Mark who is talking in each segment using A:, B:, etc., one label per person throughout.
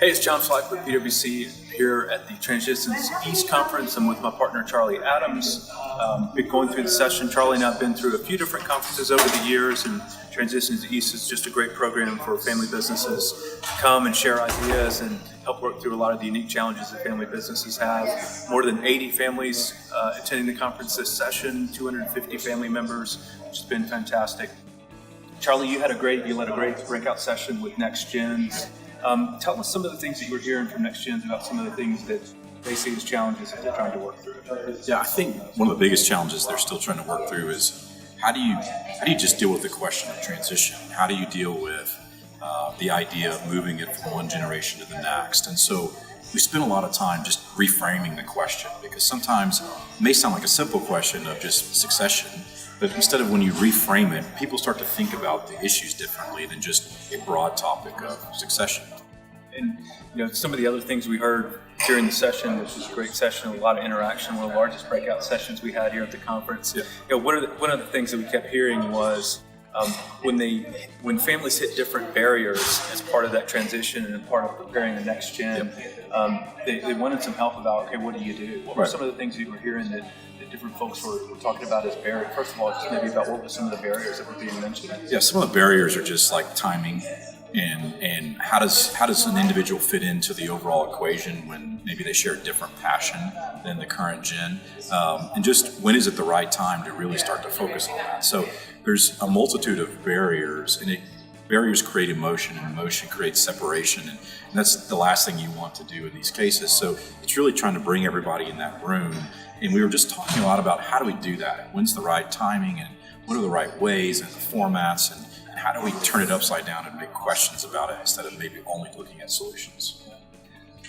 A: Hey, it's John Flack with PwC here at the Transitions East Conference. I'm with my partner, Charlie Adams. Been going through the session. Charlie and I have been through a few different conferences over the years, and Transitions East is just a great program for family businesses to come and share ideas and help work through a lot of the unique challenges that family businesses have. More than 80 families attending the conference this session, 250 family members, which has been fantastic. Charlie, you led a great breakout session with Next Gens. Tell us some of the things that you were hearing from Next Gens about some of the things that they see as challenges that they're trying to work through.
B: Yeah, I think one of the biggest challenges they're still trying to work through is how do you just deal with the question of transition? How do you deal with the idea of moving it from one generation to the next? And so we spend a lot of time just reframing the question, because sometimes it may sound like a simple question of just succession, but instead of when you reframe it, people start to think about the issues differently than just a broad topic of succession.
A: And some of the other things we heard during the session, which was a great session, a lot of interaction, one of the largest breakout sessions we had here at the conference.
B: Yeah.
A: One of the things that we kept hearing was when families hit different barriers as part of that transition and part of preparing the next gen, they wanted some help about, okay, what do you do? What were some of the things that you were hearing that different folks were talking about as barriers? First of all, just maybe about what were some of the barriers that were being mentioned?
B: Yeah, some of the barriers are just like timing and how does an individual fit into the overall equation when maybe they share a different passion than the current gen, and just when is it the right time to really start to focus on that. So there's a multitude of barriers, and barriers create emotion, and emotion creates separation, and that's the last thing you want to do in these cases. So it's really trying to bring everybody in that room, and we were just talking a lot about how do we do that, and when's the right timing, and what are the right ways and the formats, and how do we turn it upside down and make questions about it instead of maybe only looking at solutions.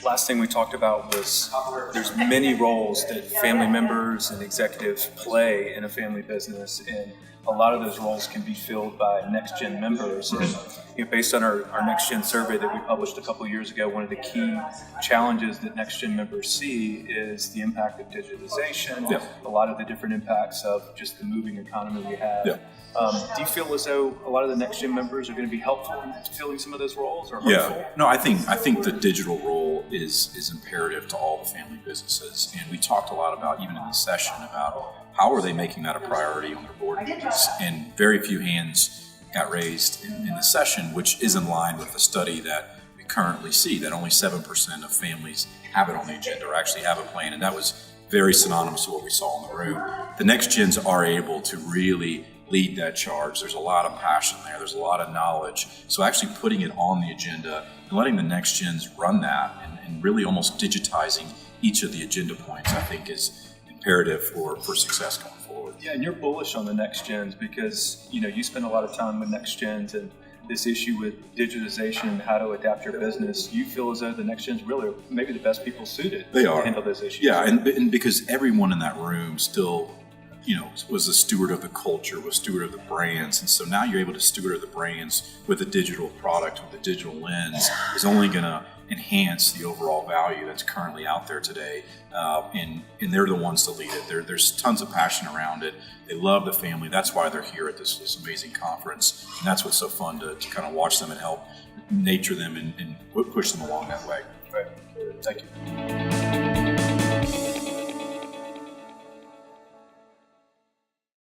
A: Last thing we talked about was there's many roles that family members and executives play in a family business, and a lot of those roles can be filled by Next Gen members. And based on our Next Gen survey that we published a couple of years ago, one of the key challenges that Next Gen members see is the impact of digitization, a lot of the different impacts of just the moving economy we have. Do you feel as though a lot of the Next Gen members are going to be helpful in filling some of those roles, or hopeful?
B: Yeah, no, I think the digital role is imperative to all the family businesses, and we talked a lot about, even in this session, about how are they making that a priority on their board meetings, and very few hands got raised in the session, which is in line with the study that we currently see, that only 7% of families have it on the agenda or actually have a plan, and that was very synonymous to what we saw in the room. The Next Gens are able to really lead that charge. There's a lot of passion there. There's a lot of knowledge. So actually putting it on the agenda and letting the Next Gens run that and really almost digitizing each of the agenda points, I think, is imperative for success going forward.
A: Yeah, and you're bullish on the Next Gens because you spend a lot of time with Next Gens, and this issue with digitization and how to adapt your business, you feel as though the Next Gens really are maybe the best people suited to handle those issues.
B: Yeah, and because everyone in that room still was a steward of the culture, was steward of the brands. And so now you're able to steward of the brands with a digital product, with a digital lens, is only going to enhance the overall value that's currently out there today. And they're the ones to lead it. There's tons of passion around it. They love the family. That's why they're here at this amazing conference. And that's what's so fun to kind of watch them and help nurture them and push them along that way.
A: Right. Thank you.